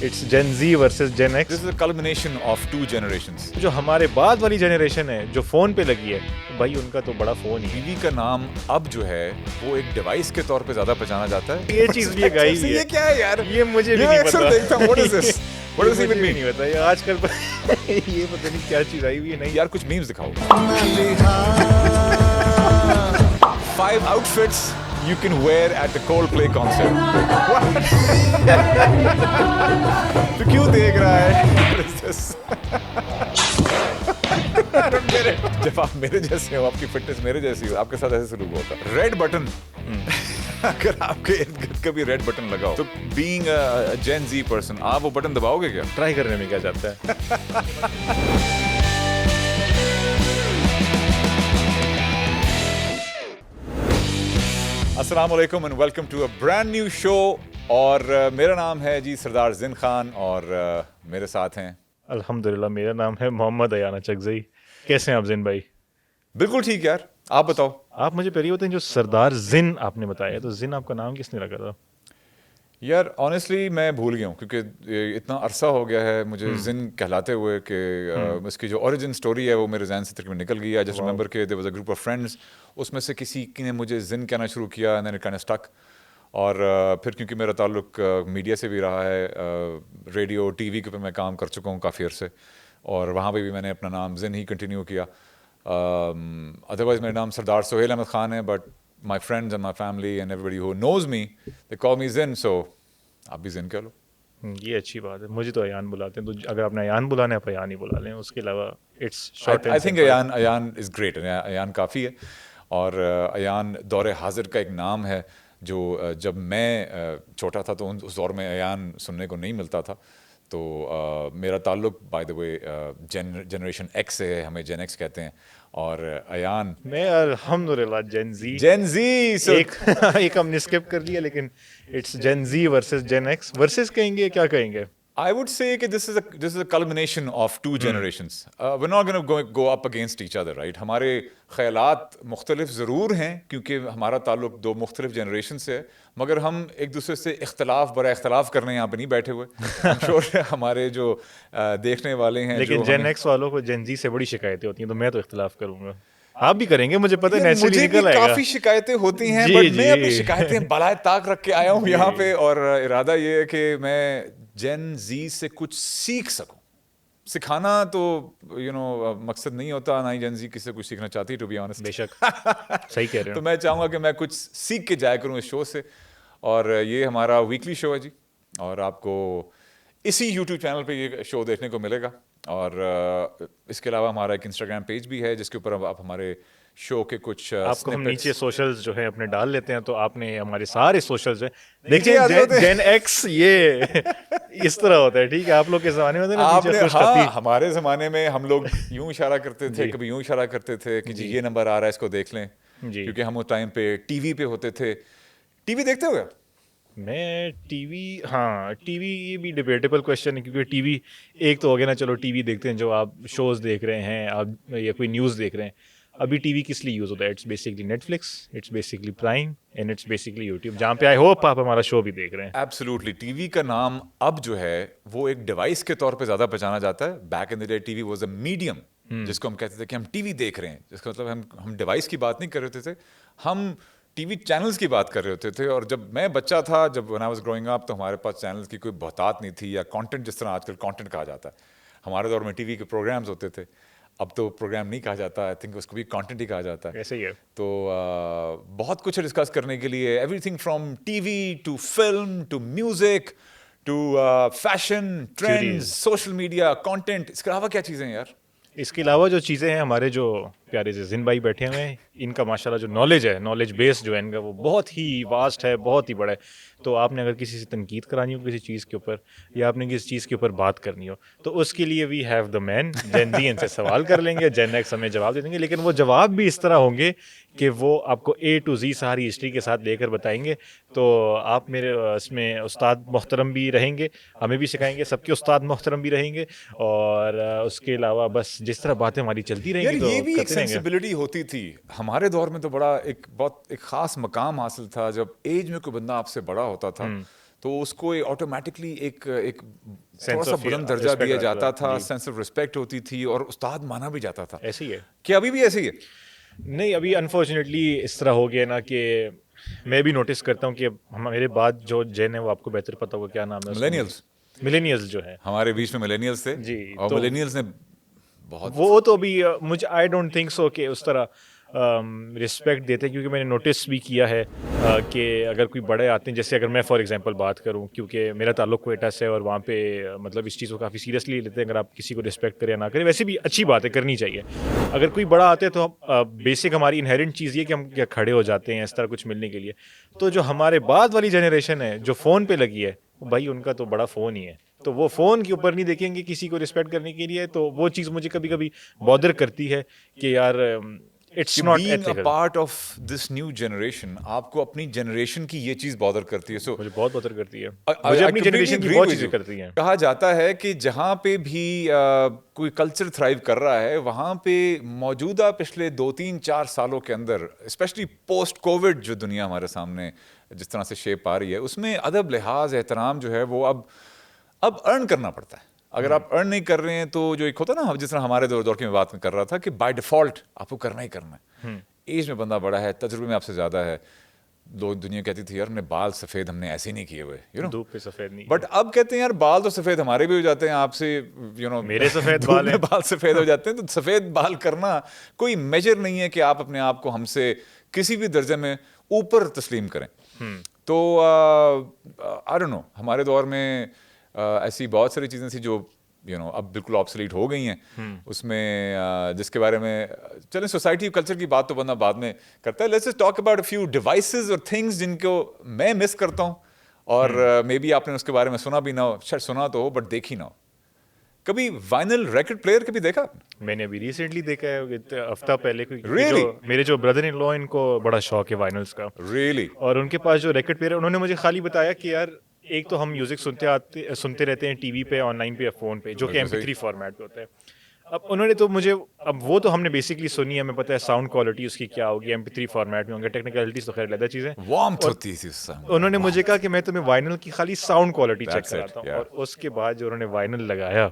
It's gen Z versus gen This X. is a culmination of two generations. جو ہمارے بعد والی generation ہے جو فون پہ لگی ہے بھائی ان کا تو بڑا فون ہی ہے. ٹی وی کا نام اب جو ہے وہ ایک ڈیوائس کے طور پہ زیادہ پہچانا جاتا ہے. یہ چیز بھی گائی ہوئی ہے. یہ کیا ہے یار؟ یہ مجھے بھی میں نہیں اکثر پتا. دیکھتا ہوں what is this? What does it even mean? نہیں پتا یہ آج کل یہ پتہ نہیں کیا چیز آئی ہوئی ہے. نہیں یار کچھ memes دکھاؤ. 5 outfits you can wear at the Coldplay concert. تو کیوں دیکھ رہا ہے؟ What is this? جب آپ میرے جیسے ہو, آپ کی فٹنس میرے جیسی ہو, آپ کے ساتھ ایسے سلوک ہوتا ہے. ریڈ بٹن, اگر آپ کے ارد گرد کبھی ریڈ بٹن لگاؤ تو بینگ جین زی پرسن آپ وہ بٹن دباؤ گے کیا؟ ٹرائی کرنے میں کیا جاتا ہے. السلام علیکم and welcome to a brand new show. اور میرا نام ہے جی سردار زین خان اور میرے ساتھ ہیں الحمدللہ میرا نام ہے محمد ایان اچکزئی. کیسے ہیں آپ زین بھائی؟ بالکل ٹھیک یار, آپ بتاؤ. آپ مجھے پہلے بتائیں جو سردار زن آپ نے بتایا تو زن آپ کا نام کس نے رکھا تھا؟ یار آنیسٹلی میں بھول گیا ہوں کیونکہ اتنا عرصہ ہو گیا ہے مجھے زن کہلاتے ہوئے کہ اس کی جو اوریجن سٹوری ہے وہ میرے ذہن سے تقریباً نکل گئی. آئی جسٹ ریمبر کہ there was a group of friends, اس میں سے کسی نے مجھے زن کہنا شروع کیا and then it kind of stuck. اور پھر کیونکہ میرا تعلق میڈیا سے بھی رہا ہے, ریڈیو ٹی وی کے پہ میں کام کر چکا ہوں کافی عرصے, اور وہاں پہ بھی میں نے اپنا نام زن ہی کنٹینیو کیا. ادروائز میرا نام سردار سہیل احمد خان ہے, but my friends and my family and everybody who knows me, they call me Zin, so آپ بھی زن کہہ لو. یہ اچھی بات ہے. مجھے تو ایان بلاتے ہیں, تو اگر آپ نے ایان بلانا ہے آپ ایان ہی بلا لیں. اس کے علاوہ it's short I think Ayaan is great. Ayaan کافی ہے, اور ایان دور حاضر کا ایک نام ہے جو جب میں چھوٹا تھا تو اس دور میں ایان سننے کو نہیں ملتا تھا. تو میرا تعلق by the way generation x سے ہے, ہمیں جین ایکس کہتے ہیں. اور ایان میں الحمدللہ جین زی. جین زی. ایک ہم نے اسکپ کر لیا, لیکن it's gen Z versus gen X. Versus کہیں گے, کیا کہیں گے؟ I would say کہ this is a culmination of two generations. We're not going to go up against each other, right? ہمارے خیالات مختلف ضرور ہیں کیونکہ ہمارا تعلق دو مختلف جنریشن سے ہے, مگر ہم ایک دوسرے سے اختلاف برائے اختلاف کرنے یہاں پہ نہیں بیٹھے ہوئے. I'm sure ہمارے جو دیکھنے والے ہیں, لیکن جین ایکس والوں کو جین زی سے بڑی شکایتیں ہوتی ہیں, تو میں تو اختلاف کروں گا. آپ بھی کریں گے, مجھے پتہ ہے, نیچرلی نکل آئے گا. کافی شکایتیں ہوتی ہیں, بٹ میں اپنی شکایتیں بالائے طاق رکھ کے آیا ہوں یہاں پہ, اور ارادہ یہ ہے کہ میں جین زی سے کچھ سیکھ سکوں. سکھانا تو مقصد نہیں ہوتا, نہ ہی جین زی کسی سے کچھ سیکھنا چاہتی, ٹو بی آنیسٹ. بے شک صحیح کہہ رہے تو ہو. میں چاہوں گا کہ میں کچھ سیکھ کے جایا کروں اس شو سے. اور یہ ہمارا ویکلی شو ہے جی, اور آپ کو اسی یوٹیوب چینل پہ یہ شو دیکھنے کو ملے گا. اور اس کے علاوہ ہمارا ایک انسٹاگرام پیج بھی ہے جس کے اوپر آپ ہمارے شو کے کچھ آپ کو ہم نیچے سوشلز جو ہے اپنے ڈال لیتے ہیں, تو آپ نے ہمارے سارے سوشلز ہیں دیکھیں. جین ایکس یہ اس طرح ہوتا ہے, ٹھیک ہے. آپ لوگ کے زمانے میں ہمارے زمانے میں ہم لوگ یوں اشارہ کرتے تھے, کبھی یوں اشارہ کرتے تھے کہ جی یہ نمبر آ رہا ہے اس کو دیکھ لیں, کیونکہ ہم اس ٹائم پہ ٹی وی پہ ہوتے تھے. ٹی وی دیکھتے ہوئے میں ٹی وی, ہاں ٹی وی یہ بھی ڈیبیٹیبل کویشچن ہے, کیونکہ ٹی وی ایک تو ہو گیا نا, چلو ٹی وی دیکھتے ہیں جو آپ شوز دیکھ رہے ہیں آپ یا کوئی نیوز دیکھ رہے ہیں. ابھی ٹی وی کس لیے یوز ہوتا ہے؟ It's basically Netflix, it's basically Prime, and it's basically YouTube, جہاں پہ آئی ہوپ آپ ہمارا شو بھی دیکھ رہے ہیں. ایبسلیوٹلی. ٹی وی کا نام اب جو ہے وہ ایک ڈیوائس کے طور پہ زیادہ پہچانا جاتا ہے. Back in the day TV was a medium, جس کو ہم کہتے تھے کہ ہم ٹی وی دیکھ رہے ہیں, جس کا مطلب ہم ڈیوائس کی بات نہیں کر رہے تھے, ہم ٹی وی چینلز کی بات کر رہے ہوتے تھے. اور جب میں بچہ تھا, جب when I was growing up, تو ہمارے پاس چینلز کی کوئی بہتات نہیں تھی, یا کانٹینٹ جس طرح آج کل کانٹینٹ کہا جاتا ہے. ہمارے دور میں ٹی وی کے پروگرامز ہوتے تھے, اب تو پروگرام نہیں کہا جاتا, آئی تھنک اس کو بھی کانٹینٹ ہی کہا جاتا ہے. ایسے ہی ہے. تو بہت کچھ ہے ڈسکس کرنے کے لیے, everything from TV to film to music to fashion trends, social media, content. اس کے علاوہ کیا چیزیں ہیں یار؟ اس کے علاوہ جو چیزیں ہیں, ہمارے جو پیارے سے زن بھائی بیٹھے ہوئے ہیں, ان کا ماشاءاللہ جو نالج ہے, نالج بیس جو ہے ان کا, وہ بہت ہی واسٹ ہے, بہت ہی بڑا ہے. تو آپ نے اگر کسی سے تنقید کرانی ہو کسی چیز کے اوپر, یا آپ نے کسی چیز کے اوپر بات کرنی ہو, تو اس کے لیے وی ہیو دا مین جین زی. ان سے سوال کر لیں گے, جین ایکس ہمیں جواب دے دیں گے, لیکن وہ جواب بھی اس طرح ہوں گے کہ وہ آپ کو اے ٹو زی ساری ہسٹری کے ساتھ لے کر بتائیں گے. تو آپ میرے اس میں استاد محترم بھی رہیں گے, ہمیں بھی سکھائیں گے, سب کے استاد محترم بھی رہیں گے. اور اس کے علاوہ بس جس طرح باتیں ہماری چلتی رہیں گی, تو یہ بھی ایک کرتے رہیں گے. سینسیبلٹی ہوتی تھی ہمارے دور میں, تو بڑا ایک بہت ایک خاص مقام حاصل تھا. جب ایج میں کوئی بندہ آپ سے بڑا ہوتا تھا تو اس کو آٹومیٹکلی ایک تھوڑا Sense سا of بلند درجہ respect دیا آتا جاتا تھا. تھا, سینس آف رسپیکٹ ہوتی تھی, اور استاد مانا بھی جاتا تھا. ایسے ہی ہے. کہ ابھی بھی ایسے ہی ہے؟ نہیں, ابھی انفارچونیٹلی اس طرح ہو گیا نا کہ میں بھی نوٹس کرتا ہوں کہ میرے بعد جو جین ہے وہ آپ کو بہتر پتہ ہوگا کیا نام ہے ملینیلز. ملینیلز جو ہے ہمارے بیچ میں ملینیلز تھے, جی, اور ملینیلز نے بہت وہ تو بھی مجھے آئی ڈونٹ تھنک سو کہ اس طرح رسپیکٹ دیتے ہیں, کیونکہ میں نے نوٹس بھی کیا ہے کہ اگر کوئی بڑے آتے ہیں, جیسے اگر میں فار ایگزامپل بات کروں, کیونکہ میرا تعلق کوئٹہ سے, اور وہاں پہ مطلب اس چیز کو کافی سیریسلی لیتے ہیں, اگر آپ کسی کو رسپیکٹ کریں یا نہ کریں, ویسے بھی اچھی بات ہے, کرنی چاہیے. اگر کوئی بڑا آتے ہے تو بیسک ہماری انہیرنٹ چیز یہ کہ ہم کیا کھڑے ہو جاتے ہیں اس طرح کچھ ملنے کے لیے. تو جو ہمارے بعد والی جنریشن ہے جو فون پہ لگی ہے, بھائی ان کا تو بڑا فون ہی ہے, تو وہ فون کے اوپر نہیں دیکھیں گے کسی کو رسپیکٹ کرنے کے لیے. تو وہ چیز مجھے کبھی کبھی بادر کرتی ہے کہ یار it's not being a ethical. part of this new generation, آپ کو اپنی جنریشن کی یہ چیز بادر کرتی ہے. مجھے بہت بادر کرتی ہے, مجھے اپنی جنریشن کی بہت چیزیں کرتی ہیں. کہا جاتا ہے کہ جہاں پہ بھی کوئی کلچر تھرائیو کر رہا ہے, وہاں پہ موجودہ پچھلے 2-3-4 سالوں کے اندر, اسپیشلی پوسٹ کووڈ جو دنیا ہمارے سامنے جس طرح سے شیپ آ رہی ہے, اس میں ادب, لحاظ, احترام جو ہے وہ اب ارن کرنا پڑتا ہے. اگر آپ ارن نہیں کر رہے ہیں تو جو ایک ہوتا ہے نا, جس طرح ہمارے دور کی میں بات کر رہا تھا کہ بائی ڈیفالٹ آپ کو کرنا ہی کرنا ہے. ایج میں بندہ بڑا ہے, تجربے میں آپ سے زیادہ ہے, لوگ دنیا کہتی تھی یار نے بال سفید ہم نے ایسے نہیں کیے ہوئے, دھوپ پہ سفید نہیں, بٹ اب کہتے ہیں یار بال تو سفید ہمارے بھی ہو جاتے ہیں آپ سے, میرے سفید بال ہیں, بال سفید ہو جاتے ہیں. تو سفید بال کرنا کوئی میجر نہیں ہے کہ آپ اپنے آپ کو ہم سے کسی بھی درجے میں اوپر تسلیم کریں. تو آئی ڈونٹ نو, ہمارے دور میں ایسی بہت ساری چیزیں تھیں جو اب بالکل آبسلیٹ ہو گئی ہیں. اس میں جس کے بارے میں چلیں سوسائٹی کلچر کی بات تو بندہ بعد میں کرتا ہے. Let's talk about a few devices اور تھنگس جن کو میں مس کرتا ہوں, اور مے بی آپ نے اس کے بارے میں سنا بھی نہ ہو, شاید سنا تو ہو بٹ دیکھی نہ ہو. کبھی وائنل ریکارڈ پلیئر کبھی دیکھا آپ نے؟ میں نے ابھی ریسنٹلی دیکھا ہے, ہفتہ پہلے, میرے جو بردر ان لا ان کو بڑا شوق ہے وائنلس کا, ریئلی, اور ان کے پاس جو ریکارڈ پلیئر ہے, انہوں نے مجھے خالی بتایا کہ یار ایک تو ہم میوزک سنتے رہتے ہیں ٹی وی پہ, آن لائن پہ یا فون پہ, جو کہ MP3 فارمیٹ پہ ہوتا ہے. اب انہوں نے تو مجھے, اب وہ تو ہم نے بیسکلی سنی ہے, ہمیں پتہ ہے ساؤنڈ کوالٹی اس کی کیا ہوگی, MP3 فارمیٹ میں ہوں گے, ٹیکنیکلٹیز تو خیر علیحدہ چیزیں. وارمتھ ہوتی تھی اس ٹائم. انہوں نے مجھے کہا کہ میں تمہیں وائنل کی خالی ساؤنڈ کوالٹی چیک کراتا ہوں, اور اس کے بعد جو انہوں نے وائنل لگایا,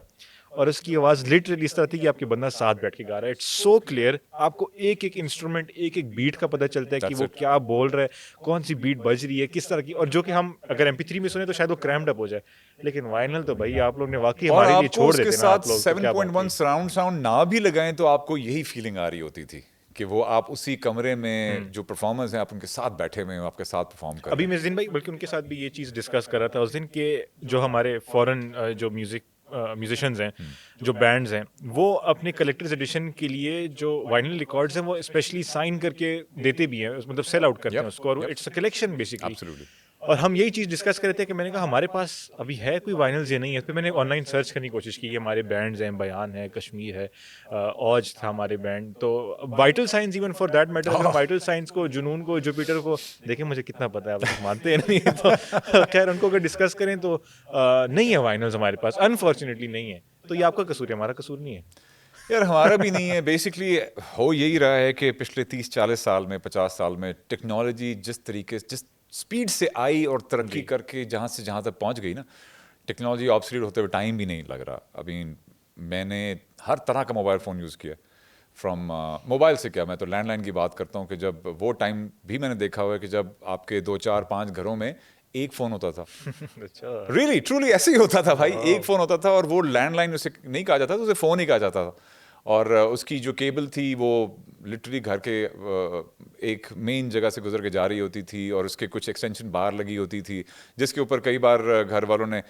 اور اس کی آواز لٹرلی اس طرح تھی کہ آپ کے بندہ ساتھ بیٹھ کے گا رہا ہے. اٹس سو کلیئر, آپ کو ایک ایک انسٹرومنٹ, ایک ایک بیٹ کا پتہ چلتا ہے کہ وہ کیا بول رہا ہے, کون سی بیٹ بج رہی ہے, کس طرح کی, اور جو کہ ہم اگر MP3 میں سنیں تو شاید وہ کریمڈ اپ ہو جائے, لیکن وائنل تو بھائی آپ لوگ نے واقعی ہمارے لیے چھوڑ دیتے نا. آپ لوگ 7.1 سراؤنڈ ساؤنڈ نہ بھی لگائیں تو آپ کو یہی فیلنگ آ رہی ہوتی تھی کہ وہ آپ اسی کمرے میں جو پرفارمرز ہیں آپ ان کے ساتھ بیٹھے ہوئے ہیں, آپ کے ساتھ پرفارم کر رہے ہیں. ابھی میں زین بھائی بلکہ ان کے ساتھ بھی یہ چیز ڈسکس کر رہا تھا اس دن کہ جو ہمارے فورن جو میوزیشنز ہیں, جو بینڈز ہیں, وہ اپنے کلیکٹرز ایڈیشن کے لیے جو وائنل ریکارڈز ہیں وہ اسپیشلی سائن کر کے دیتے بھی ہیں, مطلب سیل آؤٹ کرتے ہیں اس کو, اور اٹس اے کلیکشن بیسکلی. اور ہم یہی چیز ڈسکس کر رہے تھے کہ میں نے کہا ہمارے پاس ابھی ہے کوئی وائنلز یا نہیں ہے. پھر میں نے آن لائن سرچ کرنے کی کوشش کی, ہمارے بینڈز ہیں, بیان ہے, کشمیر ہے, اوج تھا ہمارے بینڈ, تو vital science even for that matter, اگر وائٹل سائنس کو, جنون کو, جوپیٹر کو دیکھیں, مجھے کتنا پتہ ہے, آپ لوگ مانتے ہیں نہیں, تو خیر ان کو اگر ڈسکس کریں تو نہیں ہے وائنلز ہمارے پاس, انفارچونیٹلی نہیں ہے. تو یہ آپ کا قصور ہے, ہمارا قصور نہیں ہے یار. ہمارا بھی نہیں ہے. بیسکلی ہو یہی رہا ہے کہ پچھلے 30-40 سال میں, 50 سال میں ٹیکنالوجی جس طریقے سے, جس اسپیڈ سے آئی اور ترقی کر کے جہاں سے جہاں تک پہنچ گئی نا, ٹیکنالوجی آبسلیٹ ہوتے ہوئے ٹائم بھی نہیں لگ رہا. ابھی میں نے ہر طرح کا موبائل فون یوز کیا, فرام موبائل سے کیا, میں تو لینڈ لائن کی بات کرتا ہوں کہ جب وہ ٹائم بھی میں نے دیکھا ہوا ہے کہ جب آپ کے 2-4-5 گھروں میں ایک فون ہوتا تھا. ریئلی ٹرولی ایسے ہی ہوتا تھا بھائی, ایک فون ہوتا تھا, اور وہ لینڈ لائن اسے نہیں کہا جاتا تھا, اسے فون ہی کہا جاتا تھا. اور اس کی جو کیبل تھی وہ لٹرلی گھر کے ایک مین جگہ سے گزر کے جا رہی ہوتی تھی, اور اس کے کچھ ایکسٹینشن باہر لگی ہوتی تھی, جس کے اوپر کئی بار گھر والوں نے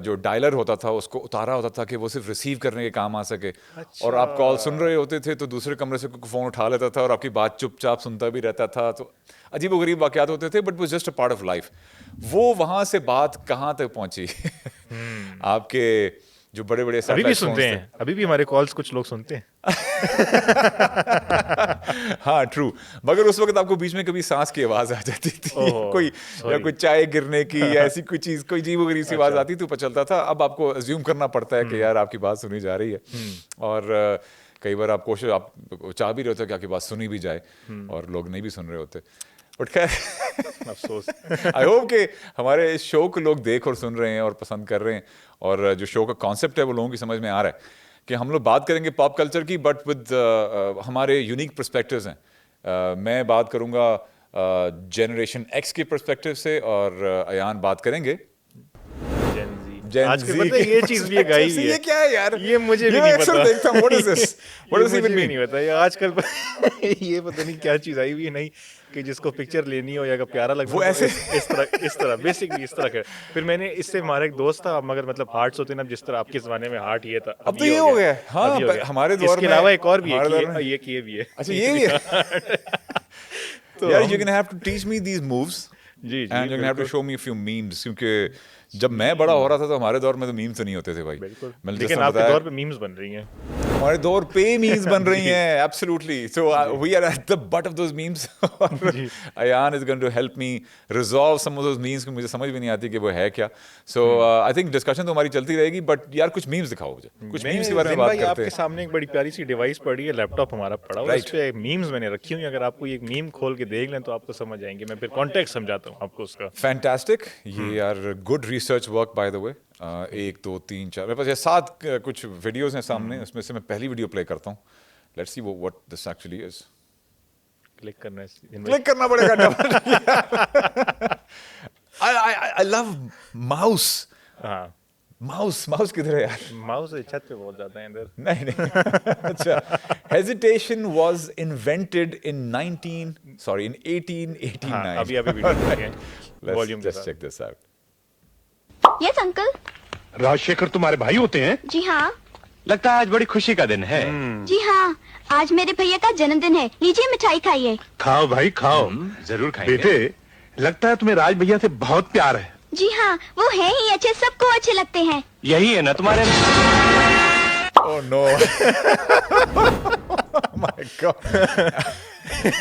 جو ڈائلر ہوتا تھا اس کو اتارا ہوتا تھا کہ وہ صرف ریسیو کرنے کے کام آ سکے. اور آپ کال سن رہے ہوتے تھے تو دوسرے کمرے سے کوئی فون اٹھا لیتا تھا اور آپ کی بات چپ چاپ سنتا بھی رہتا تھا. تو عجیب و غریب واقعات ہوتے تھے, but was just a part of life. وہ وہاں سے بات کہاں تک پہنچی آپ کے جو بڑے بڑے ابھی بھی سنتے ہیں, ابھی بھی ہمارے کالز کچھ لوگ سنتے ہیں. ہاں ٹرو, مگر اس وقت آپ کو بیچ میں کبھی سانس کی آواز آ جاتی تھی, کوئی چائے گرنے کی یا ایسی کوئی چیز, کوئی عجیب و غریب سی آواز آتی تو پتہ چلتا تھا. اب آپ کو ازیوم کرنا پڑتا ہے کہ یار آپ کی بات سنی جا رہی ہے, اور کئی بار آپ کوشش, آپ چاہ بھی رہے ہوتے کہ آپ کی بات سنی بھی جائے اور لوگ نہیں بھی سن رہے ہوتے. बट खैर अफसोस। आई होप कि हमारे इस शो को लोग देख और सुन रहे हैं और पसंद कर रहे हैं, और जो शो का कॉन्सेप्ट है वो लोगों की समझ में आ रहा है कि हम लोग बात करेंगे पॉप कल्चर की, बट विद हमारे यूनिक पर्सपेक्टिव्स हैं. मैं बात करूंगा जनरेशन एक्स के पर्सपेक्टिव से, और अयान बात करेंगे आजकल पता है ये चीज भी गाई हुई है. ये क्या है यार? ये मुझे भी नहीं पता. मैं देखता हूं, what is this? What does it even मुझे भी mean? नहीं पता ये आजकल ये पता नहीं क्या चीज आई हुई है नहीं, कि जिसको पिक्चर लेनी हो या अगर प्यारा लगे वो ऐसे इस तरह बेसिकली इस तरह का. फिर मैंने इससे हमारा एक दोस्त था, मगर मतलब हार्ट्स होते ना, जिस तरह आपके जमाने में हार्ट ये था, अब तो ये हो गया. हाँ, हमारे दौर में इसके अलावा एक और भी है, ये भी है. अच्छा, ये भी है. तो यार, you're gonna have to teach me these moves. Ji. And you're gonna have to show me a few memes, क्योंकि जब मैं बड़ा हो रहा था तो हमारे दौर में तो मीम्स तो नहीं होते थे भाई. बिल्कुल. मैंने लेकिन जैसा आपके बताया, दौर पे मीम्स बन रही हैं. हमारे दौर पे मीम्स बन रही हैं. Absolutely. So we are at the butt of those memes. Ayan is going to help me resolve some of those memes कि मुझे समझ भी नहीं आती कि वो है क्या. So I think discussion तो हमारी चलती रहेगी, but यार कुछ memes दिखाओ मुझे. कुछ memes के बारे में बात करते आपके हैं. सामने एक बड़ी प्यारी सी डिवाइस पड़ी है, लैपटॉप हमारा पड़ा हुआ है, उस पे मीम्स मैंने रखी हुई हैं. अगर आपको एक मीम खोल के देख लें तो आपको समझ आएंगे. मैं फिर कॉन्टेक्स्ट समझाता हूँ आपको उसका. Fantastic. ये यार good research work by the वे. 1 2 3 4 मेरे पास ये 7 कुछ वीडियोस हैं सामने. उसमें से मैं पहली वीडियो प्ले करता हूँ. Let's see what this actually is. Click करना है, क्लिक करना पड़ेगा. I love mouse. हाँ, माउस किधर है यार? माउस छत पे बहुत ज्यादा है इधर. नहीं. अच्छा. Hesitation was invented in 1889. हाँ, अभी वीडियो देखें. Volume Let's check this out. Yes uncle. Rajshekhar तुम्हारे भाई होते हैं? जी हाँ. लगता है आज बड़ी खुशी का दिन है. जी हाँ, आज मेरे भैया का जन्मदिन है. लीजिए मिठाई खाइए. खाओ भाई खाओ. जरूर खाएंगे. बेटे, लगता है तुम्हें राज भैया से बहुत प्यार है. जी हाँ, वो है ही अच्छे, सबको अच्छे लगते हैं. यही है ना तुम्हारे. Oh no. Oh my God.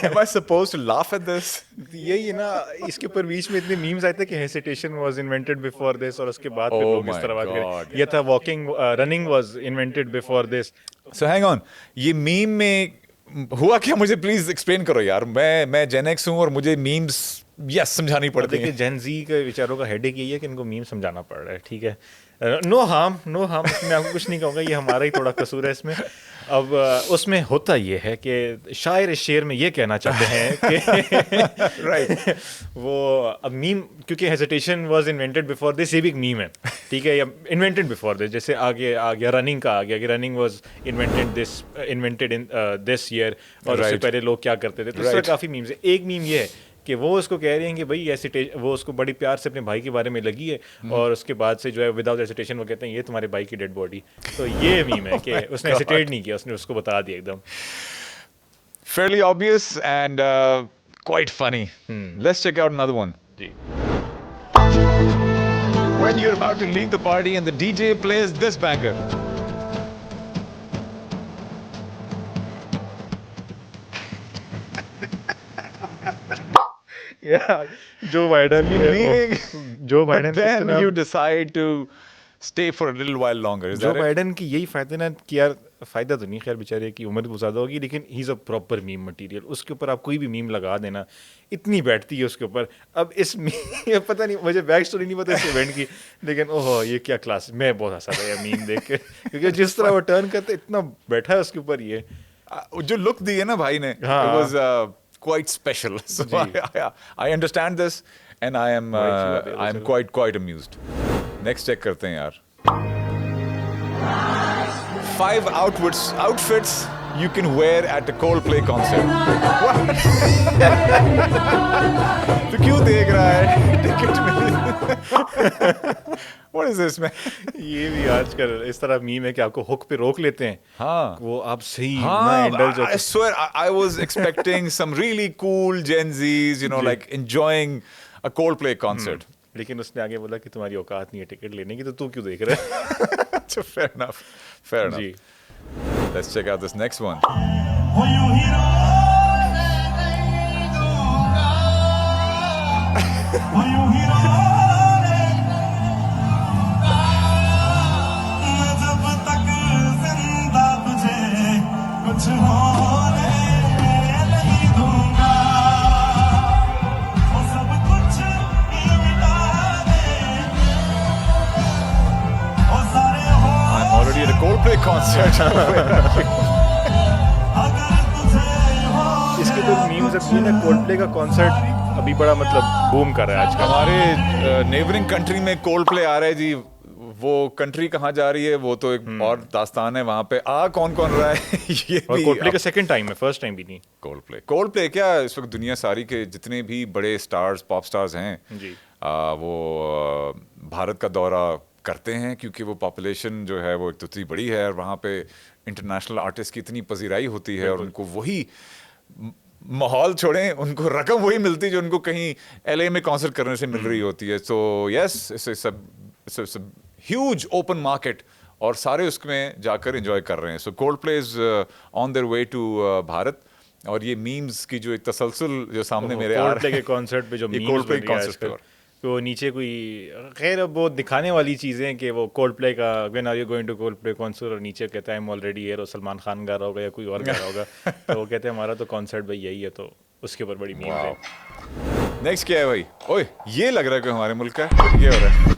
Am I supposed to laugh at this? यही है ना, इसके ऊपर बीच में इतने मीम्स आए थे कि hesitation was invented before this, और उसके बाद फिर Oh लोग इस my तरह बात God. करें. ये था walking running was invented before this. So hang on. ये मीम में हुआ क्या? मुझे प्लीज एक्सप्लेन करो यार. मैं जेन एक्स हूँ और मुझे मीम्स समझानी पड़ती देखिए, है. जेन जी के विचारों का हेडेक यही है कि इनको मीम समझाना पड़ रहा है. ठीक है, नो हार्म. इसमें आपको कुछ नहीं कहूँगा, ये हमारा ही थोड़ा कसूर है इसमें. अब उसमें होता ये है कि शायर इस शेर में ये कहना चाहते हैं कि राइट. वो अब मीम, क्योंकि hesitation was invented before this, ये भी एक मीम है. ठीक है, या इन्वेंटेड बिफोर दिस. जैसे आगे आ गया रनिंग का, आ गया कि running was invented in this year, और उससे Right. पहले लोग क्या करते थे. तो इस तरह काफ़ी मीम्स है. एक मीम ये है कि वो उसको कह रही हैं कि भाई एसिटेशन, वो उसको बड़ी प्यार से अपने भाई के बारे में लगी है, और उसके बाद से जो है विदाउट एसिटेशन वो कहते हैं ये तुम्हारे भाई की डेड बॉडी. तो ये मीम है कि उसने एसिटेट नहीं किया, उसने उसको बता दिया एकदम. Fairly obvious and quite funny. Let's check out another one. जी. When you're about to leave the party and the DJ plays this banger. जो बाइडन जो Biden Then you decide to stay for a little while longer. Is जो that it? Biden की यही फायदा ना कि यार फायदा तो नहीं, खैर बेचारे की उम्र बहुत ज़्यादा होगी, लेकिन he is a proper meme material. उसके ऊपर आप कोई भी मीम लगा देना, इतनी बैठती है उसके ऊपर. अब इस ये पता नहीं, मुझे बैक स्टोरी नहीं पता इस इवेंट की, लेकिन ओहो ये क्या क्लास. मैं बहुत हंसा था यार मीम देख के, क्योंकि जिस तरह वो टर्न करते इतना बैठा है उसके ऊपर. ये जो लुक दी है ना भाई ने, हाँ. it was quite special. So I understand this and I am quite amused. Next check करते हैं यार. 5 outfits you can wear at a Coldplay concert. तो क्यों देख रहा है? टिकट में. What is this man? ये भी आजकल इस तरह मीम है कि आपको हुक पे रोक लेते हैं. हाँ. वो आप सही हाँ, indulge I swear I was expecting some really cool Gen Zs, you know, like enjoying a Coldplay concert. लेकिन उसने आगे बोला कि तुम्हारी औकात नहीं है टिकट लेने की, तो तू क्यों देख रहा है. So fair enough. Ji. Let's check out this next one. be at a Coldplay concert. इसके तो मीम्स अब ये ना कोल्डप्ले का कॉन्सर्ट अभी बड़ा मतलब बूम कर रहा है आजकल. हमारे नेबरिंग कंट्री में Coldplay आ रहा है जी. वो कंट्री कहाँ जा रही है वो तो एक और दास्तान है. वहाँ पे कौन कौन रहा है ये और भी कोल्डप्ले का सेकंड टाइम है, फर्स्ट टाइम भी नहीं. कोल्डप्ले क्या इस वक्त दुनिया सारी के जितने भी बड़े स्टार्स पॉप स्टार्स हैं जी. वो भारत का दौरा करते हैं क्योंकि वो पॉपुलेशन जो है वो एक तो इतनी बड़ी है और वहाँ पे इंटरनेशनल आर्टिस्ट की इतनी पजीराई होती है और उनको वही माहौल छोड़ें, उनको रकम वही मिलती जो उनको कहीं LA में कॉन्सर्ट करने से मिल रही होती है. So yes, it's a huge open market और सारे उसमें जाकर एंजॉय कर रहे हैं. So Coldplay is on their way to Bharat. और ये मीम्स की जो एक तसलसल जो सामने मेरे आ कोल्डप्ले रहे के कॉन्सर्ट पे जो ये मीम्स Coldplay बन रही है concert आजकल, पे. वो नीचे कोई खैर अब वो दिखाने वाली चीज़ें हैं कि वो कोल्डप्ले का when are you going to Coldplay concert और नीचे कहता है आई एम ऑलरेडी हियर और सलमान खान गा रहा होगा या कोई और गा रहा होगा. तो वो कहते हैं हमारा तो कॉन्सर्ट भाई यही है. तो उसके ऊपर बड़ी मीम्स है. नेक्स्ट क्या है भाई? ओए ये लग रहा है कि हमारे मुल्क का है. ये हो रहा है.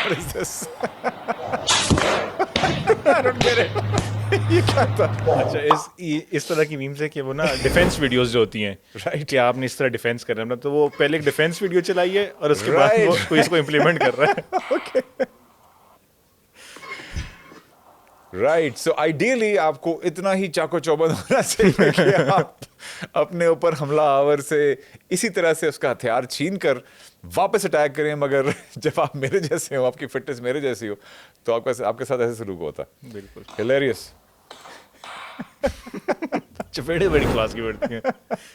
What is this? I don't get it. ये क्या था? अच्छा इस तरह की मीम्स है कि वो ना डिफेंस वीडियोस जो होती हैं Right. कि आपने इस तरह डिफेंस करना है, तो वो पहले एक डिफेंस वीडियो चलाई है और उसके बाद Right. वो कोई इसको इम्प्लीमेंट कर रहा है. राइट. सो आइडियली आपको इतना ही चाको चौबंद होना चाहिए कि आप अपने ऊपर हमला आवर से इसी तरह से उसका हथियार छीन कर वापस अटैक करें. मगर जब आप मेरे जैसे हो, आपकी फिटनेस मेरे जैसी हो, तो आपके साथ ऐसे सलूक होता. बिल्कुल. हिलेरियस. चपेड़े बड़ी क्लास की बैठती हैं.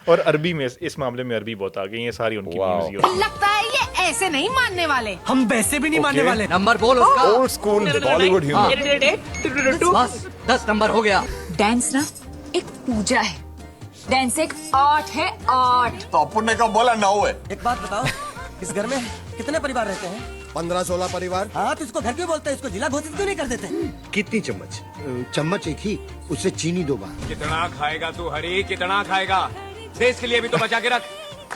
और अरबी में इस मामले में अरबी बहुत आ गई है, सारी उनकी Wow. मीम्स ही होती हैं. लगता है ये ऐसे नहीं मानने वाले. हम वैसे भी नहीं मानने Okay. वाले. नंबर बोल उसका. Old school Bollywood humour. बस 10 नंबर हो गया. डांस ना एक पूजा है. डांस एक आर्ट है, आर्ट. तो अपुन ने कहा बोला 9 है. एक बात बताओ, इस घर में कितने परिवार रहते हैं? 15-16 परिवार. हाँ, तो इसको घर क्यों बोलते हैं? इसको जिला घोषित क्यों नहीं कर देते? कितनी चम्मच? चम्मच एक ही, उससे चीनी 2 बार. कितना खाएगा तू हरी, कितना खाएगा? देश के लिए भी तो बचा के रख.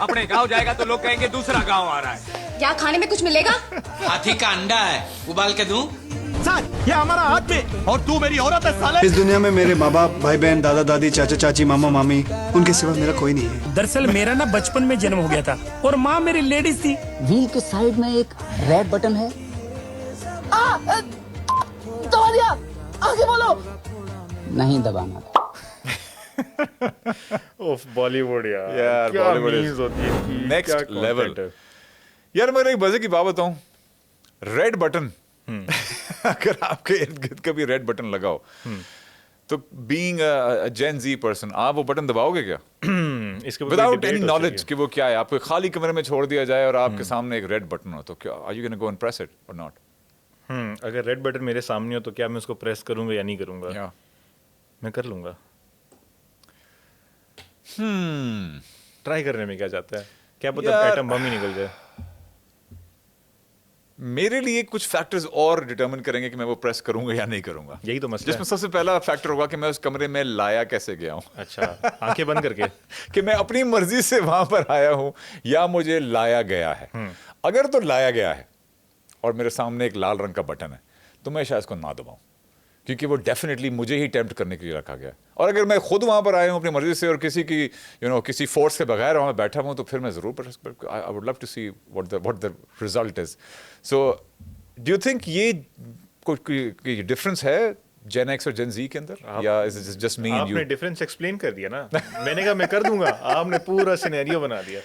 अपने गांव जाएगा तो लोग कहेंगे दूसरा गांव आ रहा है. क्या खाने में कुछ मिलेगा? हाथी का अंडा है, उबाल के दूं? ये हमारा हाथ पे. और तू मेरी औरत है साले. इस दुनिया में मेरे माँ बाप, भाई बहन, दादा दादी, चाचा चाची, मामा मामी, उनके सिवा मेरा कोई नहीं है. दरअसल मेरा ना बचपन में जन्म हो गया था और माँ मेरी लेडीज थी. व्हील के साइड में एक रेड बटन है. दबा दिया. आगे बोलो. नहीं दबाना. ओफ बॉलीवुड यार. यार, क्या Bollywood is मीम्स होती है कि next क्या content level. है. यार मगर एक मजे की बात बताऊं. रेड बटन अगर आपके इर्द गिर्द कभी रेड बटन लगाओ तो being a gen ji person आप वो बटन दबाओगे क्या? इसके ऊपर विदाउट debate एनी हो नॉलेज चुकी कि वो क्या है. आपको खाली कमरे में छोड़ दिया जाए और आपके सामने एक रेड बटन हो तो क्या are you gonna go and press it और नॉट? है. अगर रेड बटन मेरे सामने हो तो क्या मैं उसको प्रेस करूंगा या नहीं करूंगा? या मैं कर लूंगा. ट्राई करने में क्या जाता है? क्या पता यार, एटम बम ही निकल जाए. मेरे लिए कुछ फैक्टर्स और डिटरमिन करेंगे कि मैं वो प्रेस करूंगा या नहीं करूंगा. यही तो मसला जिसमें है. सबसे पहला फैक्टर होगा कि मैं उस कमरे में लाया कैसे गया हूँ. अच्छा, आंखें बंद करके. कि मैं अपनी मर्जी से वहां पर आया हूं या मुझे लाया गया है. अगर तो लाया गया है और मेरे सामने एक लाल रंग का बटन है तो मैं शायद इसको ना दबाऊं क्योंकि वो डेफिनेटली मुझे ही टेम्प्ट करने के लिए रखा गया है. और अगर मैं खुद वहां पर आया हूं अपनी मर्जी से और किसी की किसी फोर्स के बगैर वहां बैठा हूं तो फिर मैं जरूर I would love to see what the result is. So do you think ये कोई डिफरेंस है जेन एक्स और जेन जी के अंदर या is it just me and आपने यू? डिफरेंस एक्सप्लेन कर दिया ना. मैंने कहा मैं कर दूंगा, आपने पूरा सिनेरियो बना दिया.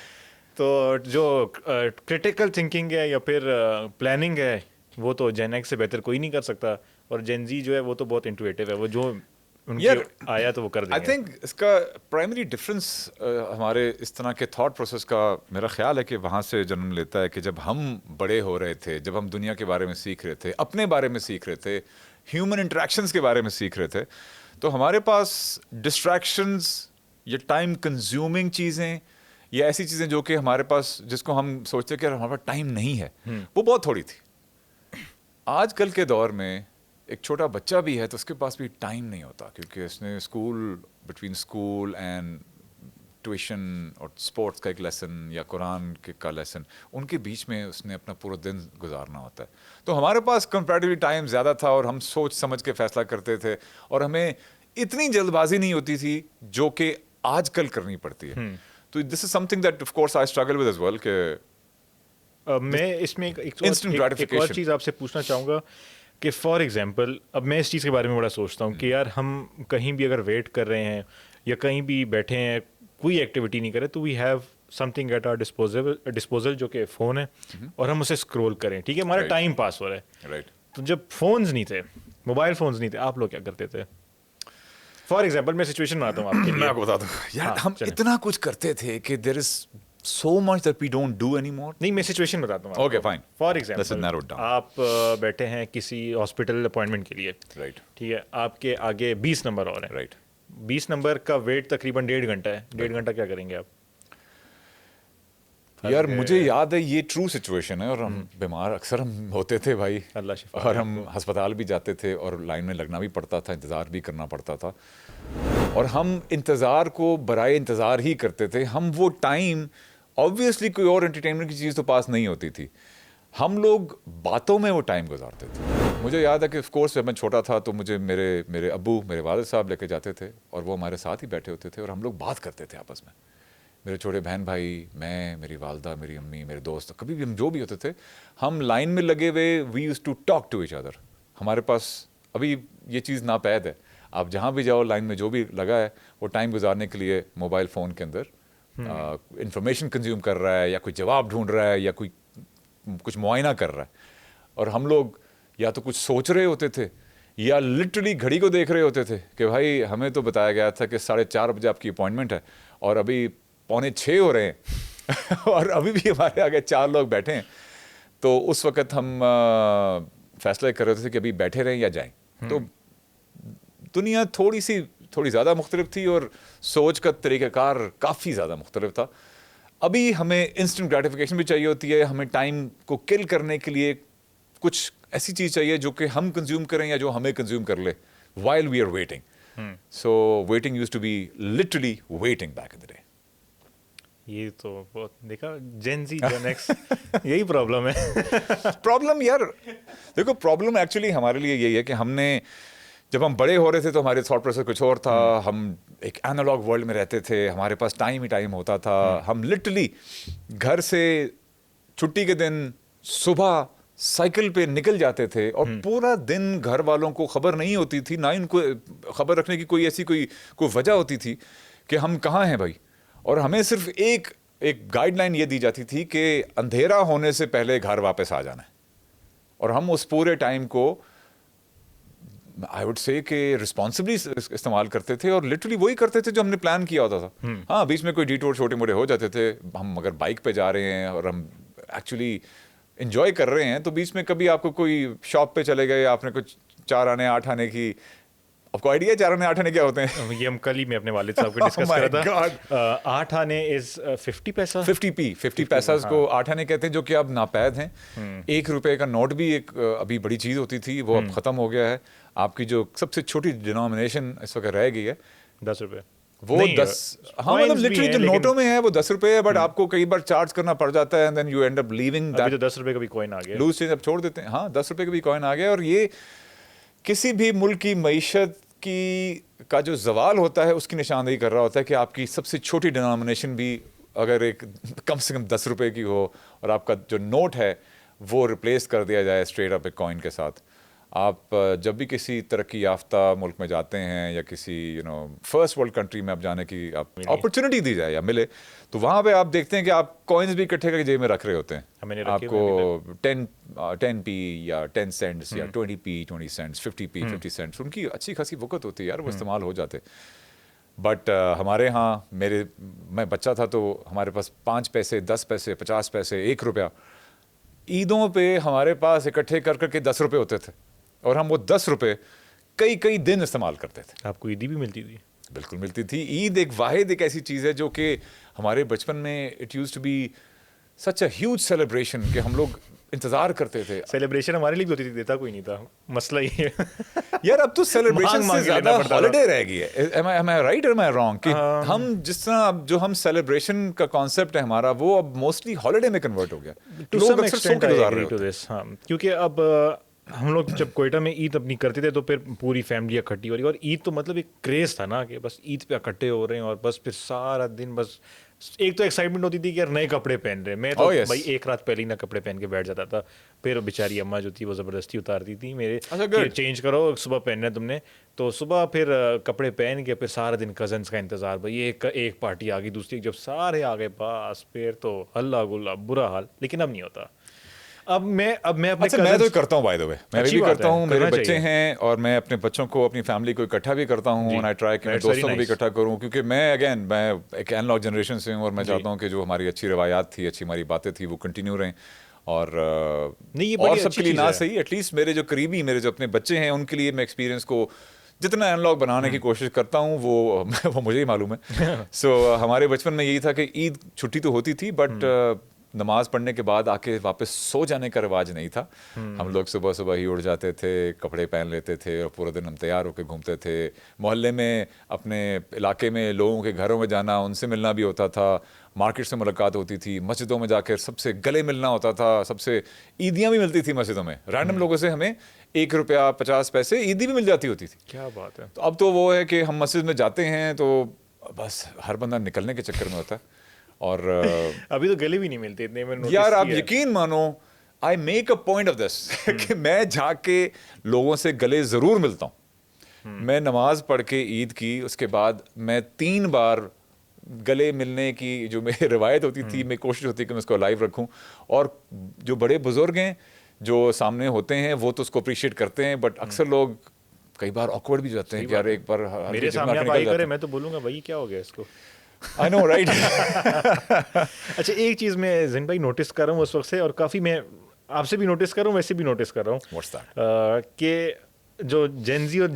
तो जो क्रिटिकल थिंकिंग है या फिर प्लानिंग है वो तो जेन एक्स से बेहतर कोई नहीं कर सकता. और जेन जी जो है वो तो बहुत इंटुइटिव है, वो जो उनकी यार, आया तो वो कर देंगे. आई थिंक इसका प्राइमरी डिफरेंस हमारे इस तरह के थॉट प्रोसेस का मेरा ख्याल है कि वहाँ से जन्म लेता है कि जब हम बड़े हो रहे थे, जब हम दुनिया के बारे में सीख रहे थे, अपने बारे में सीख रहे थे, ह्यूमन इंटरेक्शंस के बारे में सीख रहे थे, तो हमारे पास डिस्ट्रैक्शंस या टाइम कंज्यूमिंग चीज़ें या ऐसी चीज़ें जो कि हमारे पास जिसको हम सोचते कि हमारे पास टाइम नहीं है वो बहुत थोड़ी थी. आजकल के दौर में एक छोटा बच्चा भी है तो उसके पास भी टाइम नहीं होता क्योंकि उसने बिटवीन स्कूल एंड ट्यूशन और स्पोर्ट्स का एक लेसन या कुरान का लेसन, उनके बीच में उसने अपना पूरा दिन गुजारना होता है. तो हमारे पास कंपैरेटिवली टाइम ज़्यादा था और हम सोच समझ के फैसला करते थे और हमें इतनी जल्दबाजी नहीं होती थी जो कि आजकल करनी पड़ती है. तो this is something that of course I struggle with as well कि मैं इसमें एक Instant और gratification. चीज़ आपसे पूछना चाहूँगा कि फॉर एग्जांपल अब मैं इस चीज़ के बारे में बड़ा सोचता हूँ कि यार हम कहीं भी अगर वेट कर रहे हैं या कहीं भी बैठे हैं, कोई एक्टिविटी नहीं करें, तो we have something at our disposal जो कि फ़ोन है, और हम उसे स्क्रॉल करें. ठीक है, हमारा Right. टाइम पास हो रहा है. राइट. तो जब फ़ोन्स नहीं थे, मोबाइल फ़ोन्स नहीं थे, आप लोग क्या करते थे? फॉर एग्जांपल मैं सिचुएशन बनाता हूँ आपके मैं लिए. आपको बता दूं यार, हाँ, हम चलें. इतना कुछ करते थे कि there is so much that we don't do anymore. नहीं, मैं सिचुएशन बताता हूँ. Okay, fine. For Let's narrow it example down. आप बैठे हैं किसी हॉस्पिटल अपॉइंटमेंट के लिए. Right. ठीक है, आपके आगे 20 नंबर और हैं. Right. 20 नंबर का वेट तकरीबन 1.5 घंटा है. 1.5 घंटा क्या करेंगे आप? यार मुझे याद है ये ट्रू सिचुएशन है और हम बीमार अक्सर हम होते थे भाई, अल्लाह शिफा और हम अस्पताल भी जाते थे और लाइन में लगना भी पड़ता था, इंतज़ार भी करना पड़ता था, और हम इंतज़ार को बराए इंतज़ार ही करते थे. हम वो टाइम ऑब्वियसली कोई और एंटरटेनमेंट की चीज़ तो पास नहीं होती थी, हम लोग बातों में वो टाइम गुजारते थे. मुझे याद है कि ऑफ कोर्स जब मैं छोटा था तो मुझे मेरे अब्बू, मेरे वालिद साहब लेके जाते थे और वो हमारे साथ ही बैठे होते थे और हम लोग बात करते थे आपस में. मेरे छोटे बहन भाई, मैं, मेरी वालदा, मेरी अम्मी, मेरे दोस्त, कभी भी हम जो भी होते थे, हम लाइन में लगे हुए, we use to talk to each other. हमारे पास अभी ये चीज़ नापैद है, आप जहाँ भी जाओ लाइन में जो भी लगा है वो टाइम गुजारने के लिए मोबाइल फ़ोन के अंदर इंफॉर्मेशन कंज्यूम कर रहा है या कोई जवाब ढूंढ रहा है या कोई कुछ मुआयना कर रहा है. और हम लोग या तो कुछ सोच रहे होते थे या लिटरली घड़ी को देख रहे होते थे कि भाई हमें तो बताया गया था कि 4:30 बजे आपकी अपॉइंटमेंट है और अभी 5:45 हो रहे हैं और अभी भी हमारे आगे 4 लोग बैठे हैं. तो उस वक़्त हम फैसला कर रहे थे कि अभी बैठे रहें या जाएं. तो दुनिया थोड़ी ज़्यादा मुख्तलिफ थी और सोच का तरीक़ाकार काफ़ी ज़्यादा मुख्तलिफ था. अभी हमें इंस्टेंट ग्रेटिफिकेशन भी चाहिए होती है, हमें टाइम को किल करने के लिए कुछ ऐसी चीज़ चाहिए जो कि हम कंज्यूम करें या जो हमें कंज्यूम कर ले while we are waiting. So waiting used to be literally waiting back in the day. ये तो बहुत देखा, जेन ज़ी, जेन एक्स, यही प्रॉब्लम है. प्रॉब्लम यार देखो, प्रॉब्लम एक्चुअली हमारे लिए यही है कि हमने जब हम बड़े हो रहे थे तो हमारे थॉट प्रोसेस कुछ और था. हम एक एनालॉग वर्ल्ड में रहते थे, हमारे पास टाइम ही टाइम होता था. हम लिटरली घर से छुट्टी के दिन सुबह साइकिल पे निकल जाते थे और पूरा दिन घर वालों को खबर नहीं होती थी, ना ही उनको खबर रखने की कोई ऐसी कोई वजह होती थी कि हम कहाँ हैं भाई. और हमें सिर्फ एक गाइडलाइन ये दी जाती थी कि अंधेरा होने से पहले घर वापस आ जाना है. और हम उस पूरे टाइम को आई वुड से कि रिस्पॉन्सिबली इस्तेमाल करते थे और लिटरली वही करते थे जो हमने प्लान किया होता था. हाँ, बीच में कोई डिटूर छोटे मोटे हो जाते थे. हम अगर बाइक पे जा रहे हैं और हम एक्चुअली इंजॉय कर रहे हैं तो बीच में कभी आपको कोई शॉप पे चले गए, आपने कुछ 4 आने 8 आने की, आपको आइडिया है 4 आने 8 आने क्या होते हैं? ये हम कल ही मैं अपने वालिद साहब को डिस्कस कर रहा था. 8 आने इज 50 पैसा. 50 पैसा को 8 आने कहते हैं, जो कि अब नापैद हैं. 1 रुपए का नोट भी एक अभी बड़ी चीज़ होती थी, वो अब ख़त्म हो गया है. आपकी जो सबसे छोटी डिनोमिनेशन इस वक्त रह गई है 10 रुपए. वो 10, हाँ मतलब लिटरली जो नोटों में है वो 10 रुपए है, बट आपको कई बार चार्ज करना पड़ जाता है and then you end up leaving that. अभी तो 10 रुपए का भी कॉइन आ गया, लूज चेंज अब छोड़ देते हैं. हाँ, 10 रुपए का भी कॉइन आ गया. और ये किसी भी मुल्क की मईशत का जो जवाल होता है उसकी निशानदेही कर रहा होता है कि आपकी सबसे छोटी डिनोमिनेशन भी अगर एक कम से कम 10 रुपए की हो और आपका जो नोट है वो रिप्लेस कर दिया जाए स्ट्रेट अप एक कॉइन के साथ. आप जब भी किसी तरक्की याफ्ता मुल्क में जाते हैं या किसी फर्स्ट वर्ल्ड कंट्री में आप जाने की अपॉर्चुनिटी दी जाए या मिले, तो वहाँ पे आप देखते हैं कि आप कॉइन्स भी इकट्ठे करके जेब में रख रहे होते हैं. आपको 10p या 10 सेंट्स या 20p 20 सेंट्स 50p 50 सेंट्स, उनकी अच्छी खासी वक़्त होती है यार, वो इस्तेमाल हो जाते. बट हमारे यहाँ मैं बच्चा था तो हमारे पास 5 पैसे 10 पैसे 50 पैसे 1 रुपया ईदों पे हमारे पास इकट्ठे कर करके 10 रुपये होते थे और हम वो 10 रुपये कई दिन इस्तेमाल करते थे. आपको ईदी भी मिलती थी? बिल्कुल मिलती थी. ईद एक ऐसी चीज़ है जो कि हमारे बचपन में it used to be such a huge celebration कि हम लोग इंतजार करते थे. सेलिब्रेशन हमारे लिए भी होती थी, देता कोई नहीं था, मसला ही है. यार अब तो सेलिब्रेशन मांग से के लेना ज्यादा पड़ता था. हॉलिडे रह गई है. am I right or am I wrong कि हम जिस तरह अब जो हम सेलिब्रेशन का कॉन्सेप्ट है हमारा, वो अब मोस्टली हॉलिडे में कन्वर्ट हो गया. टू लोग सम अक्सर सो एक्सटेंट के आई गुजार एग्री रहे टू होते हैं. दिस. हाँ, क्योंकि अब हम लोग जब कोयटा में ईद अपनी करते थे तो फिर पूरी फैमिली इकट्ठी हो रही, और ईद तो मतलब एक क्रेज़ था ना कि बस ईद पे इकट्ठे हो रहे हैं, और बस फिर सारा दिन बस एक तो एक्साइटमेंट होती थी कि यार नए कपड़े पहन रहे हैं. मैं तो Oh, yes. भाई एक रात पहले ही ना कपड़े पहन के बैठ जाता था. फिर बेचारी अम्मा जो थी वो ज़बरदस्ती उतारती थी मेरे अच्छा, कि good. चेंज करो, सुबह पहनना है तुमने. तो सुबह फिर कपड़े पहन के फिर सारा दिन कजन्स का इंतज़ार, भाई एक पार्टी आ गई, दूसरी, जब सारे आ गए बस फिर तो हल्ला गुल्ला बुरा हाल. लेकिन अब नहीं होता. अब मैं अपने अच्छा, मैं तो करता हूँ बाय द वे, मैं अच्छी भी बात करता है, हूँ. मेरे करना बच्चे चाहिए. हैं और मैं अपने बच्चों को, अपनी फैमिली को इकट्ठा भी करता हूँ. और आई ट्राई कि मैं That's very दोस्तों को भी nice. इकट्ठा करूँ, क्योंकि मैं एक एनलॉग जनरेशन से हूँ और मैं चाहता हूँ कि जो हमारी अच्छी रवायात थी, अच्छी हमारी बातें थी, वो कंटिन्यू रहें. और नहीं, ये और बड़ी सबके अच्छी लिए चीज़ ना है. सही, एटलीस्ट मेरे जो करीबी, मेरे जो अपने बच्चे हैं, उनके लिए मैं एक्सपीरियंस को जितना एनलॉग बनाने की कोशिश करता हूँ वो मुझे ही मालूम है. सो हमारे बचपन में यही था कि ईद छुट्टी तो होती थी, बट नमाज पढ़ने के बाद आके वापस सो जाने का रिवाज नहीं था. हम लोग सुबह सुबह ही उठ जाते थे, कपड़े पहन लेते थे और पूरा दिन हम तैयार होकर घूमते थे. मोहल्ले में, अपने इलाके में लोगों के घरों में जाना, उनसे मिलना भी होता था. मार्केट से मुलाकात होती थी, मस्जिदों में जाकर सबसे गले मिलना होता था, सबसे ईदियाँ भी मिलती थी मस्जिदों में. रैंडम लोगों से हमें ₹1.50 ईदी भी मिल जाती होती थी. क्या बात है. तो अब तो वो है कि हम मस्जिद में जाते हैं तो बस हर बंदा निकलने के चक्कर में होता है. और अभी तो गले भी नहीं मिलते इतने. मैंने यार notice आप किया है. यकीन मानो, I make a point of this कि मैं जाके लोगों से गले ज़रूर मिलता हूँ. मैं नमाज पढ़ के ईद की, उसके बाद मैं 3 बार गले मिलने की जो मेरी रिवायत होती थी, मेरी कोशिश होती कि मैं उसको लाइव रखूं. और जो बड़े बुजुर्ग हैं जो सामने होते हैं वो तो उसको अप्रिशिएट करते हैं, बट अक्सर लोग कई बार ऑकवर्ड भी जाते हैं कि यार एक बार मेरे सामने आप आई करे, मैं तो बोलूंगा भाई क्या हो गया इसको. I know right. अच्छा, एक चीज़ मैं जिन भाई नोटिस कर रहा हूँ उस वक्त से, और काफ़ी मैं आपसे भी नोटिस कर रहा हूँ, वैसे भी नोटिस कर रहा हूँ. What's that? कि जो जेनजी और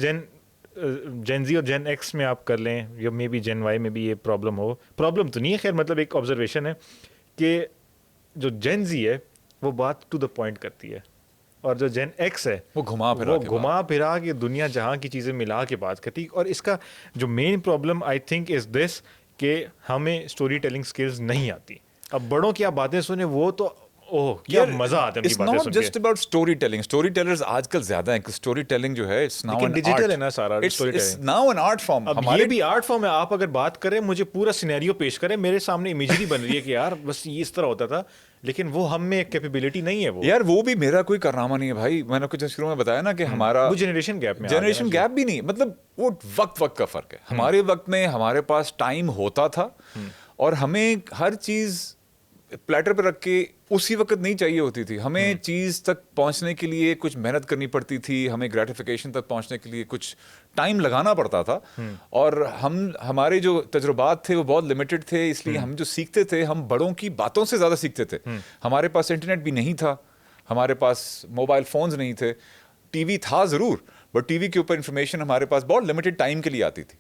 जेन एक्स में आप कर लें, या मे बी जेन वाई में भी ये प्रॉब्लम तो नहीं है, खैर मतलब एक ऑब्जर्वेशन है कि जो जेनजी है वो बात टू द पॉइंट करती है, और जो जेन एक्स है वो घुमा फिरा के दुनिया जहाँ की चीज़ें मिला के बात करती है. और इसका जो main problem I think is this कि हमें स्टोरी टेलिंग स्किल्स नहीं आती. अब बड़ों की आप बातें सुने, वो तो ओह क्या मजा आता है उनकी बातें सुन के. Just about story telling. Story tellers आजकल ज्यादा हैं. स्टोरी टेलिंग जो है इट्स नाउ डिजिटल है ना सारा. It's now an art form. हमारे भी आर्ट फॉर्म है. आप अगर बात करें, मुझे पूरा सिनेरियो पेश करें, मेरे सामने इमेजरी बन रही है कि यार बस ये इस तरह होता था, लेकिन वो हम में एक कैपेबिलिटी नहीं है. वो यार वो भी मेरा कोई कारनामा नहीं है भाई. मैंने कुछ शुरू में बताया ना कि हमारा वो जनरेशन गैप में जनरेशन गैप भी नहीं, मतलब वो वक्त का फर्क है. हमारे वक्त में हमारे पास टाइम होता था और हमें हर चीज प्लेटर पर रख के उसी वक्त नहीं चाहिए होती थी. हमें चीज़ तक पहुंचने के लिए कुछ मेहनत करनी पड़ती थी, हमें ग्रेटिफिकेशन तक पहुंचने के लिए कुछ टाइम लगाना पड़ता था. और हमारे जो तजुर्बात थे वो बहुत लिमिटेड थे, इसलिए हम जो सीखते थे हम बड़ों की बातों से ज़्यादा सीखते थे. हमारे पास इंटरनेट भी नहीं था, हमारे पास मोबाइल फ़ोन्स नहीं थे. टीवी था ज़रूर, बट टीवी के ऊपर इंफॉर्मेशन हमारे पास बहुत लिमिटेड टाइम के लिए आती थी.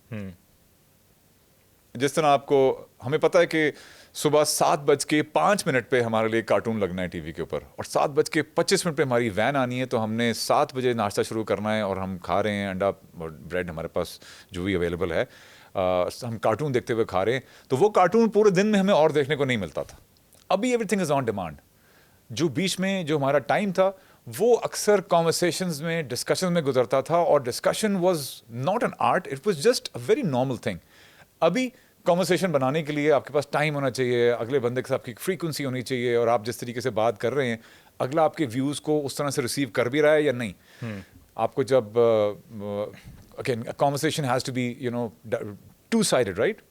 जिस तरह आपको हमें पता है कि सुबह 7:05 पे हमारे लिए कार्टून लगना है टीवी के ऊपर, और 7:25 पे हमारी वैन आनी है, तो हमने 7 बजे नाश्ता शुरू करना है और हम खा रहे हैं अंडा और ब्रेड, हमारे पास जो भी अवेलेबल है. हम कार्टून देखते हुए खा रहे हैं, तो वो कार्टून पूरे दिन में हमें और देखने को नहीं मिलता था. अभी एवरीथिंग इज़ ऑन डिमांड. जो बीच में जो हमारा टाइम था वो अक्सर कॉन्वर्सेशंस में, डिस्कशन में गुजरता था, और discussion was not an art, it was just a very normal thing. अभी कॉन्वर्सेशन बनाने के लिए आपके पास टाइम होना चाहिए, अगले बंदे के साथ आपकी फ्रीक्वेंसी होनी चाहिए, और आप जिस तरीके से बात कर रहे हैं अगला आपके व्यूज़ को उस तरह से रिसीव कर भी रहा है या नहीं. आपको जब again conversation has to be you know two sided right.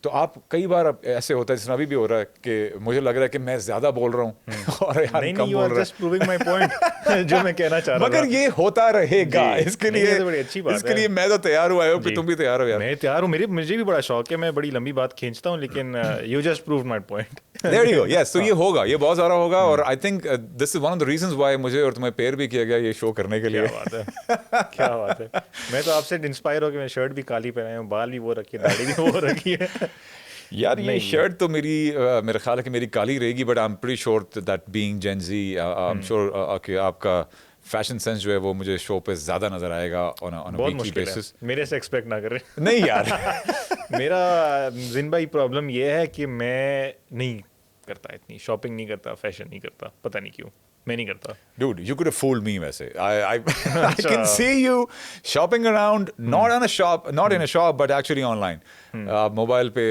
तो आप कई बार ऐसे होता है, जिस अभी भी हो रहा है कि मुझे लग रहा है कि मैं ज्यादा बोल रहा हूँ और यार नहीं, कम बोल रहा है. जस्ट प्रूविंग माय पॉइंट जो मैं कहना चाह रहा था. मगर ये होता रहेगा. इसके लिए तो बड़ी अच्छी बात इसके लिए मैं तो तैयार हुआ हूँ कि तुम भी तैयार हो यार. मैं तैयार हूँ. मुझे भी बड़ा शौक है, मैं बड़ी लंबी बात खींचता हूँ, लेकिन you just proved my point. There you go. Yes, तो ये होगा, ये बहुत सारा होगा, और I think this is one of the reasons why मुझे और तुम्हें पेयर भी किया गया ये शो करने के लिए. क्या बात है, क्या बात है. मैं तो आपसे इंस्पायर हो कि मैं शर्ट भी काली पहनाया हूँ, बाल भी वो रखी है, दाढ़ी भी वो रखी है. यार ये शर्ट तो मेरे ख्याल है कि मेरी काली रहेगी, but I am pretty sure that being Gen Z I am sure कि आपका फैशन सेंस जो है वो मुझे शो पे ज्यादा नजर आएगा ऑन अ वीकली बेसिस। मेरे से एक्सपेक्ट ना करें। नहीं यार मेरा जिन भाई प्रॉब्लम ये है कि मैं नहीं करता, इतनी शॉपिंग नहीं करता, फैशन नहीं करता, पता नहीं क्यों मैं नहीं करता। Dude, you could have fooled me वैसे। I can see you shopping around, not in a shop, but actually online. Mobile पे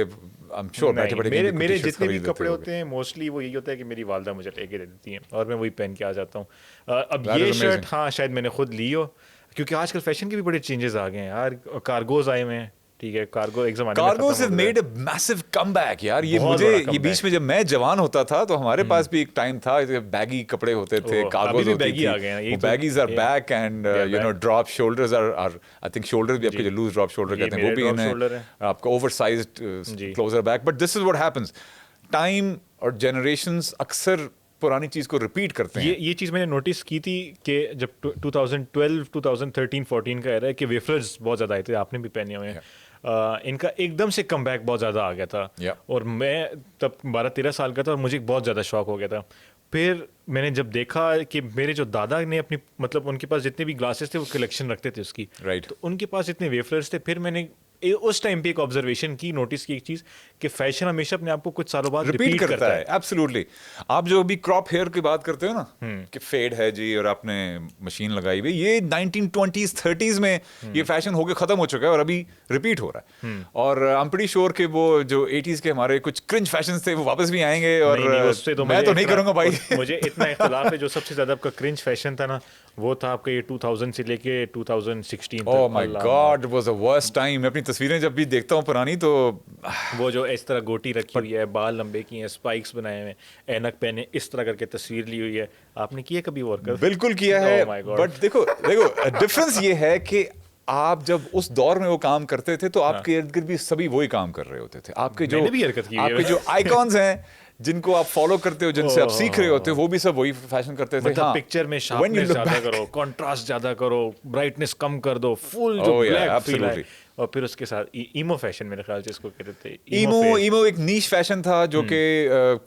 I'm sure बैठे बैठे मेरे जितने भी कपड़े होते हैं मोस्टली वो यही होता है कि मेरी वालदा मुझे लेके दे देती हैं और मैं वही पहन के आ जाता हूँ। अब ये शर्ट हाँ शायद मैंने खुद ली हो, क्योंकि आजकल फैशन के भी बड़े चेंजेस आ गए हैं यार। कार्गोज आए हुए हैं, ठीक है, कार्गो एक ज़माने में cargoes have made a massive comeback यार। ये बीच में जब मैं जवान होता था तो हमारे पास भी एक टाइम था बैगी कपड़े होते थे, कार्गोज होती थी। वो baggies are back and you know drop shoulders are I think shoulders भी आपके जो लूज ड्रॉप शोल्डर कहते हैं वो भी हैं, आपका oversized clothes are back. But this is what happens, time और जनरेशंस अक्सर पुरानी चीज को रिपीट करते हैं। ये चीज़ मैंने नोटिस की थी कि जब 2012, 2013, 14 का era है कि वेफर्स बहुत ज़्यादा आए थे, आपने भी पहने हुए हैं। इनका एकदम से कमबैक बहुत ज़्यादा आ गया था और मैं तब 12-13 साल का था और मुझे बहुत ज़्यादा शौक हो गया था। फिर मैंने जब देखा कि मेरे जो दादा ने अपनी मतलब उनके पास जितने भी ग्लासेस थे वो कलेक्शन रखते थे उसकी, तो उनके पास जितने वेफर्स थे, फिर मैंने उस टाइम पे एक ऑब्जर्वेशन की, नोटिस की एक चीज कि फैशन हमेशा अपने आप को कुछ सालों बाद रिपीट करता है। एब्सोल्युटली। आप जो अभी क्रॉप हेयर की बात करते हो ना कि फेड है जी और आपने मशीन लगाई हुई, ये 1920s 30s में ये फैशन होके खत्म हो चुका है और अभी रिपीट हो रहा है। और आई एम प्रीटी श्योर कि वो जो 80s के हमारे कुछ क्रिंज फैशन थे वो वापस भी आएंगे और मैं तो नहीं करूंगा भाई। मुझे इतना इख्तिलाफ है, जो सबसे ज्यादा आपका क्रिंज फैशन था ना वो था आपका ये 2000 से लेके 2016 तक। Oh my God, it was the worst time. मैं अपनी तस्वीरें जब भी देखता हूँ पुरानी तो वो जो इस तरह गोटी रखी हुई है, बाल लंबे किए हैं, स्पाइक्स बनाए हुए, ऐनक पहने, इस तरह करके तस्वीर ली हुई है, आपने किया कभी वर्कआउट? बिल्कुल किया है, बट देखो डिफरेंस ये है कि आप जब उस दौर में वो काम करते थे तो आपके इर्द गिर्द भी सभी वही काम कर रहे होते थे। आपके जो आइकॉन्स हैं जिनको आप फॉलो करते हो, जिनसे आप सीख रहे होते हो, वो भी सब वही फैशन करते थे। मतलब पिक्चर में शार्पनेस ज्यादा करो, कंट्रास्ट ज्यादा करो, ब्राइटनेस कम कर दो, फुल जो ब्लैक फील है। और फिर उसके साथ ईमो फैशन मेरे ख्याल से इसको कहते थे। ईमो एक नीश फैशन था जो कि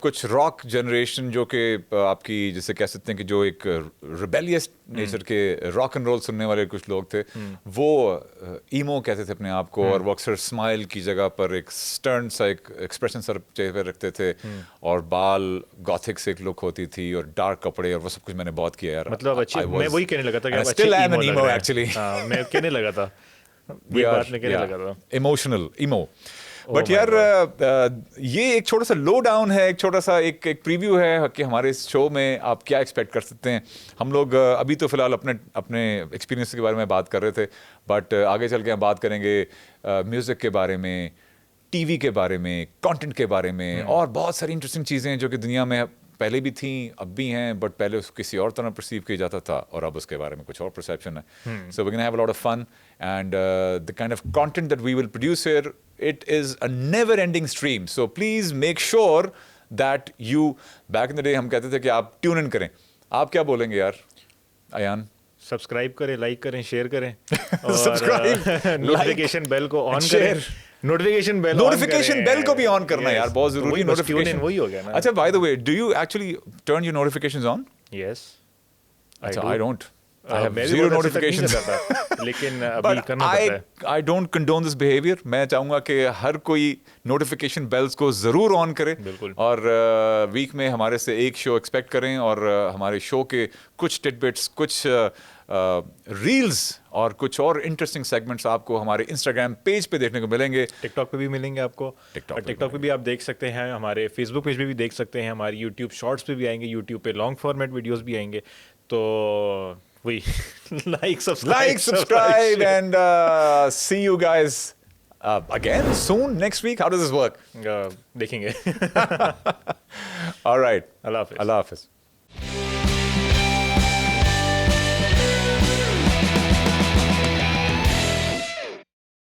कुछ रॉक जनरेशन जो कि आपकी जिसे कह सकते हैं कि जो एक रिबेलियस नेचर के रॉक एंड रोल सुनने वाले कुछ लोग थे, वो ईमो कहते थे अपने आप को। और वो अक्सर स्माइल की जगह पर एक स्टर्न सा एक एक्सप्रेशन सर चेहरे पर रखते थे और बाल गॉथिक से एक लुक होती थी और डार्क कपड़े और वो सब कुछ मैंने बहुत किया यार। मतलब अच्छी, मैं वही कहने लगा था कि still am an emo actually। मैं कहने लगा था इमोशनल ईमो। बट यार ये एक छोटा सा लो डाउन है, एक छोटा सा एक प्रीव्यू है कि हमारे इस शो में आप क्या एक्सपेक्ट कर सकते हैं। हम लोग अभी तो फिलहाल अपने एक्सपीरियंस के बारे में बात कर रहे थे, बट आगे चल के हम बात करेंगे म्यूजिक के बारे में, टीवी के बारे में, कंटेंट के बारे में और बहुत सारी इंटरेस्टिंग चीज़ें जो कि दुनिया में पहले भी थी, अब भी हैं, बट पहले उसको किसी और तरह परसीव किया जाता था और अब उसके बारे में कुछ और परसेप्शन है। So we can have a lot of fun and the kind of content that we will produce here, it is a never ending stream. So please make sure that you, back in the day हम कहते थे कि आप tune in करें। आप क्या बोलेंगे यार अयान? सब्सक्राइब करें, लाइक करें, शेयर करें और नोटिफिकेशन बेल को ऑन करें। नोटिफिकेशन बेल को भी ऑन करना यार, बहुत जरूरी। नोटिफिकेशन वही हो गया ना। अच्छा, by the way, do you actually turn your notifications on? Yes. अच्छा, I don't. I have zero notifications. लेकिन अभी करना पड़ता है। I don't condone this behavior. मैं चाहूँगा कि हर कोई notification bells को ज़रूर ऑन करे और वीक में हमारे से एक शो एक्सपेक्ट करें और हमारे शो के कुछ टिडबिट्स, कुछ रील्स और कुछ और इंटरेस्टिंग सेगमेंट्स आपको हमारे इंस्टाग्राम पेज पे देखने को मिलेंगे। टिकटॉक पे भी मिलेंगे आपको। टिकटॉक पे भी आप देख सकते हैं, हमारे फेसबुक पेज पे भी देख सकते हैं, हमारे यूट्यूब शॉर्ट्स पे भी आएंगे, यूट्यूब पे लॉन्ग फॉर्मेट वीडियोस भी आएंगे। तो वही like, subscribe and see you guys again soon next week. How does this work? देखेंगे। All right. Allah Hafiz. Allah Hafiz.